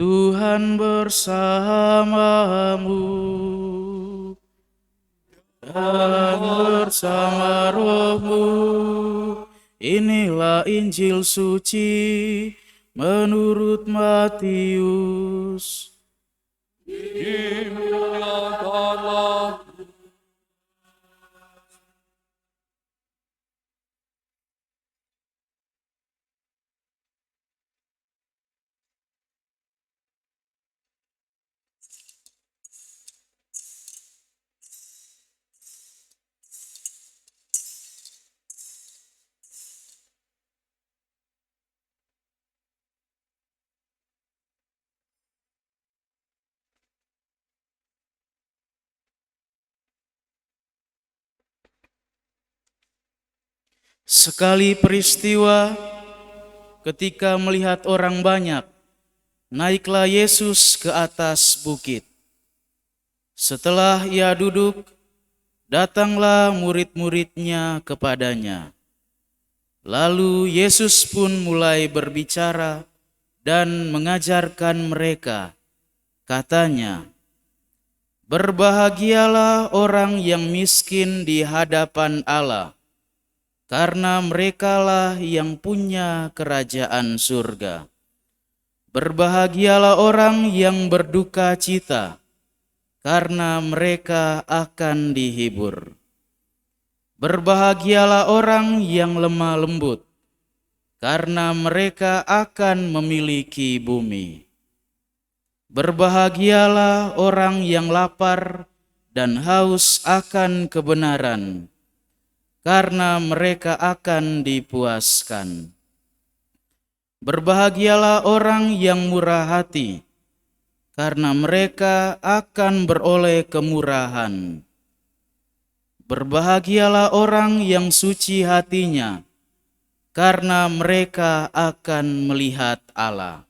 Tuhan bersamamu dan bersama rohmu. Inilah Injil suci menurut Matius. Dimuliakanlah. Sekali peristiwa, ketika melihat orang banyak, naiklah Yesus ke atas bukit. Setelah ia duduk, datanglah murid-muridnya kepadanya. Lalu Yesus pun mulai berbicara dan mengajarkan mereka. Katanya, "Berbahagialah orang yang miskin di hadapan Allah, karena merekalah yang punya kerajaan surga. Berbahagialah orang yang berduka cita, karena mereka akan dihibur. Berbahagialah orang yang lemah lembut, karena mereka akan memiliki bumi. Berbahagialah orang yang lapar dan haus akan kebenaran, karena mereka akan dipuaskan. Berbahagialah orang yang murah hati, karena mereka akan beroleh kemurahan. Berbahagialah orang yang suci hatinya, karena mereka akan melihat Allah.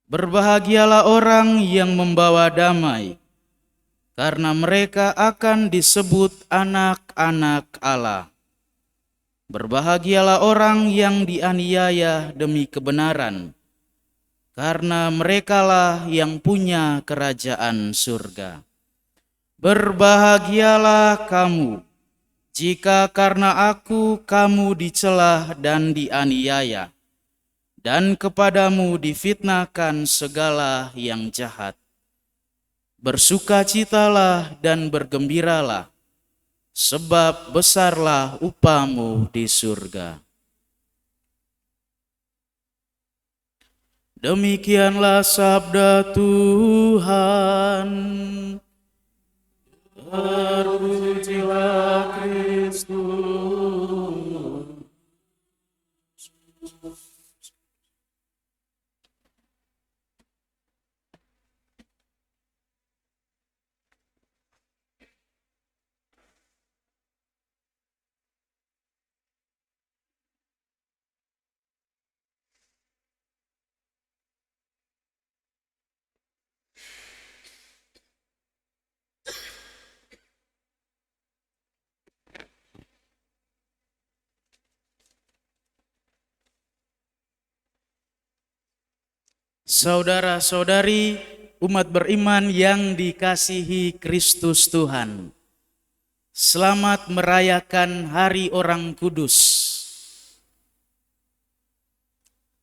Berbahagialah orang yang membawa damai, karena mereka akan disebut anak-anak Allah. Berbahagialah orang yang dianiaya demi kebenaran, karena merekalah yang punya kerajaan surga. Berbahagialah kamu, jika karena aku kamu dicela dan dianiaya, dan kepadamu difitnahkan segala yang jahat. Bersukacitalah dan bergembiralah, sebab besarlah upahmu di surga." Demikianlah sabda Tuhan. Terpujilah Kristus. Saudara-saudari, umat beriman yang dikasihi Kristus Tuhan, selamat merayakan Hari Orang Kudus.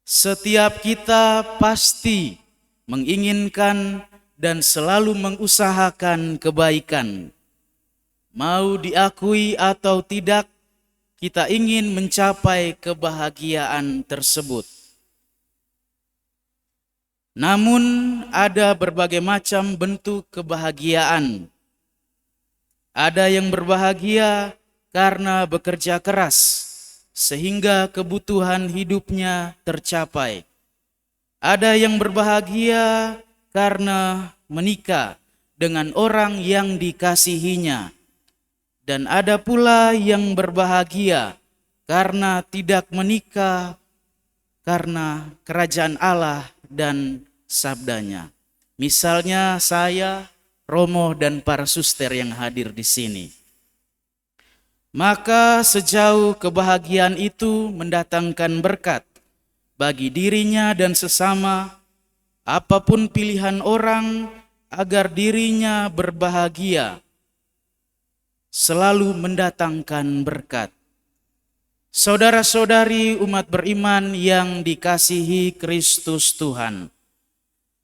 Setiap kita pasti menginginkan dan selalu mengusahakan kebaikan. Mau diakui atau tidak, kita ingin mencapai kebahagiaan tersebut. Namun ada berbagai macam bentuk kebahagiaan. Ada yang berbahagia karena bekerja keras, sehingga kebutuhan hidupnya tercapai. Ada yang berbahagia karena menikah dengan orang yang dikasihinya. Dan ada pula yang berbahagia karena tidak menikah, karena kerajaan Allah dan sabdanya. Misalnya saya, Romo, dan para suster yang hadir di sini. Maka sejauh kebahagiaan itu mendatangkan berkat bagi dirinya dan sesama, apapun pilihan orang agar dirinya berbahagia, selalu mendatangkan berkat. Saudara-saudari umat beriman yang dikasihi Kristus Tuhan,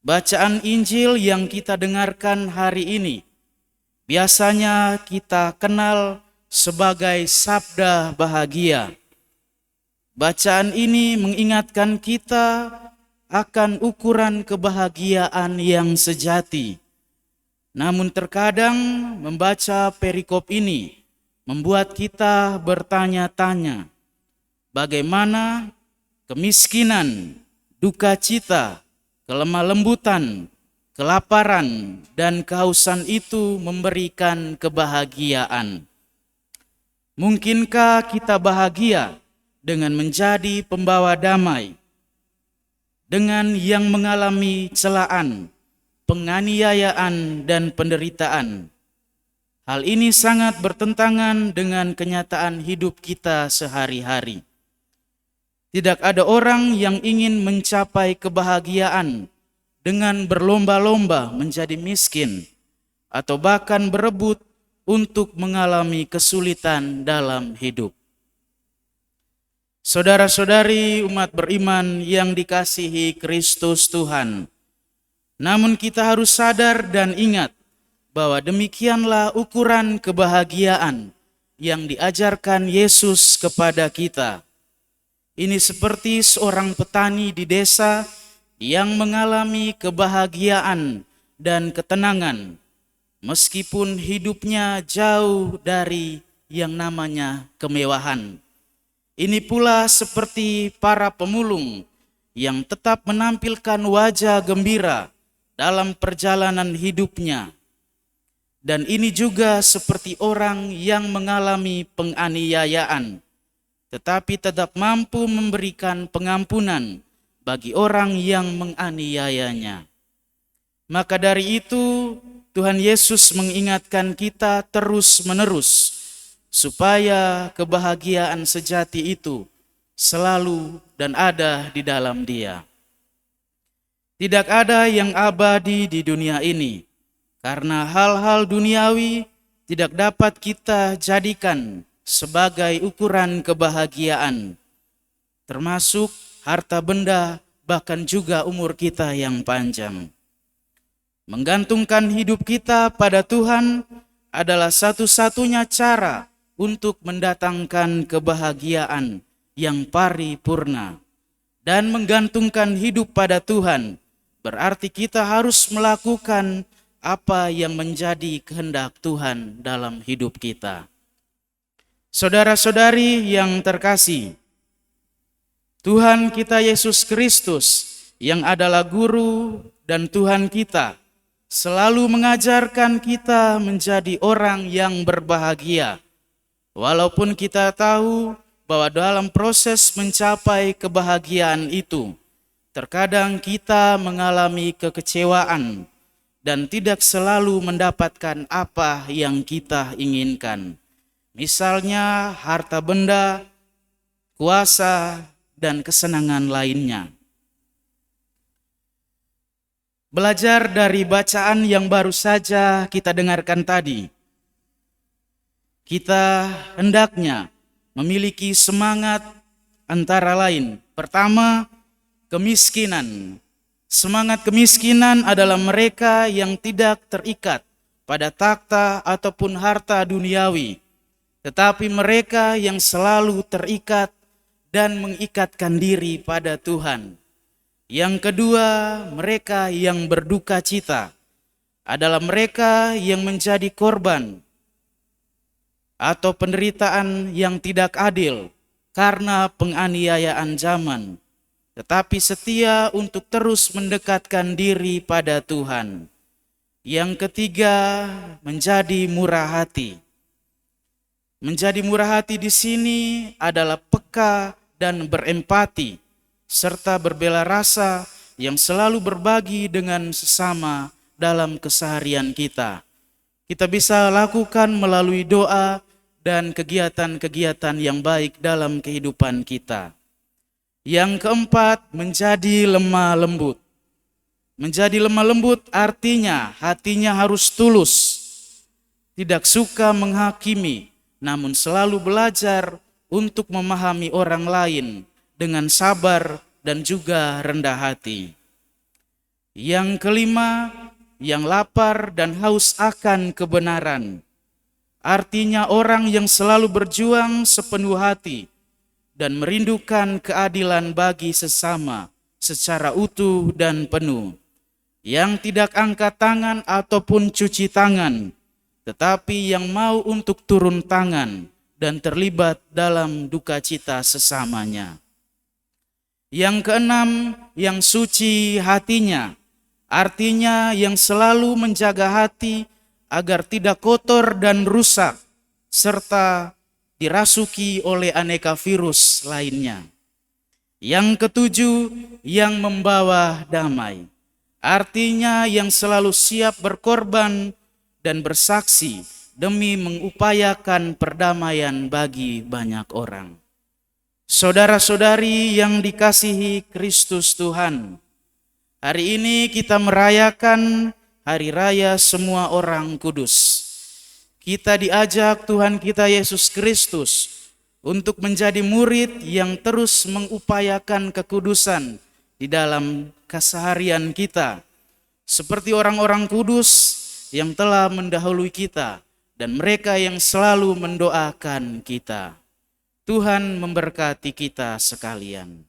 bacaan Injil yang kita dengarkan hari ini biasanya kita kenal sebagai sabda bahagia. Bacaan ini mengingatkan kita akan ukuran kebahagiaan yang sejati. Namun terkadang membaca perikop ini membuat kita bertanya-tanya, bagaimana kemiskinan, duka cita, kelemah lembutan, kelaparan, dan kehausan itu memberikan kebahagiaan. Mungkinkah kita bahagia dengan menjadi pembawa damai, dengan yang mengalami celaan, penganiayaan, dan penderitaan? Hal ini sangat bertentangan dengan kenyataan hidup kita sehari-hari. Tidak ada orang yang ingin mencapai kebahagiaan dengan berlomba-lomba menjadi miskin, atau bahkan berebut untuk mengalami kesulitan dalam hidup. Saudara-saudari umat beriman yang dikasihi Kristus Tuhan, namun kita harus sadar dan ingat bahwa demikianlah ukuran kebahagiaan yang diajarkan Yesus kepada kita. Ini seperti seorang petani di desa yang mengalami kebahagiaan dan ketenangan, meskipun hidupnya jauh dari yang namanya kemewahan. Ini pula seperti para pemulung yang tetap menampilkan wajah gembira dalam perjalanan hidupnya. Dan ini juga seperti orang yang mengalami penganiayaan, tetapi tetap mampu memberikan pengampunan bagi orang yang menganiayanya. Maka dari itu, Tuhan Yesus mengingatkan kita terus-menerus supaya kebahagiaan sejati itu selalu dan ada di dalam Dia. Tidak ada yang abadi di dunia ini, karena hal-hal duniawi tidak dapat kita jadikan sebagai ukuran kebahagiaan, termasuk harta benda, bahkan juga umur kita yang panjang. Menggantungkan hidup kita pada Tuhan adalah satu-satunya cara untuk mendatangkan kebahagiaan yang paripurna. Dan menggantungkan hidup pada Tuhan berarti kita harus melakukan apa yang menjadi kehendak Tuhan dalam hidup kita. Saudara-saudari yang terkasih, Tuhan kita Yesus Kristus yang adalah Guru dan Tuhan kita selalu mengajarkan kita menjadi orang yang berbahagia. Walaupun kita tahu bahwa dalam proses mencapai kebahagiaan itu, terkadang kita mengalami kekecewaan dan tidak selalu mendapatkan apa yang kita inginkan. Misalnya harta benda, kuasa, dan kesenangan lainnya. Belajar dari bacaan yang baru saja kita dengarkan tadi, kita hendaknya memiliki semangat antara lain. Pertama, kemiskinan. Semangat kemiskinan adalah mereka yang tidak terikat pada takhta ataupun harta duniawi, tetapi mereka yang selalu terikat dan mengikatkan diri pada Tuhan. Yang kedua, mereka yang berduka cita adalah mereka yang menjadi korban atau penderitaan yang tidak adil karena penganiayaan zaman, tetapi setia untuk terus mendekatkan diri pada Tuhan. Yang ketiga, menjadi murah hati. Menjadi murah hati di sini adalah peka dan berempati, serta berbela rasa yang selalu berbagi dengan sesama dalam keseharian kita. Kita bisa lakukan melalui doa dan kegiatan-kegiatan yang baik dalam kehidupan kita. Yang keempat, menjadi lemah lembut. Menjadi lemah lembut artinya hatinya harus tulus, tidak suka menghakimi, namun selalu belajar untuk memahami orang lain dengan sabar dan juga rendah hati. Yang kelima, yang lapar dan haus akan kebenaran. Artinya orang yang selalu berjuang sepenuh hati dan merindukan keadilan bagi sesama secara utuh dan penuh. Yang tidak angkat tangan ataupun cuci tangan, tetapi yang mau untuk turun tangan dan terlibat dalam duka cita sesamanya. Yang keenam, yang suci hatinya. Artinya yang selalu menjaga hati agar tidak kotor dan rusak, serta dirasuki oleh aneka virus lainnya. Yang ketujuh, yang membawa damai. Artinya yang selalu siap berkorban dan bersaksi demi mengupayakan perdamaian bagi banyak orang. Saudara-saudari yang dikasihi Kristus Tuhan, hari ini kita merayakan Hari Raya Semua Orang Kudus. Kita diajak Tuhan kita Yesus Kristus untuk menjadi murid yang terus mengupayakan kekudusan di dalam keseharian kita, seperti orang-orang kudus yang telah mendahului kita dan mereka yang selalu mendoakan kita. Tuhan memberkati kita sekalian.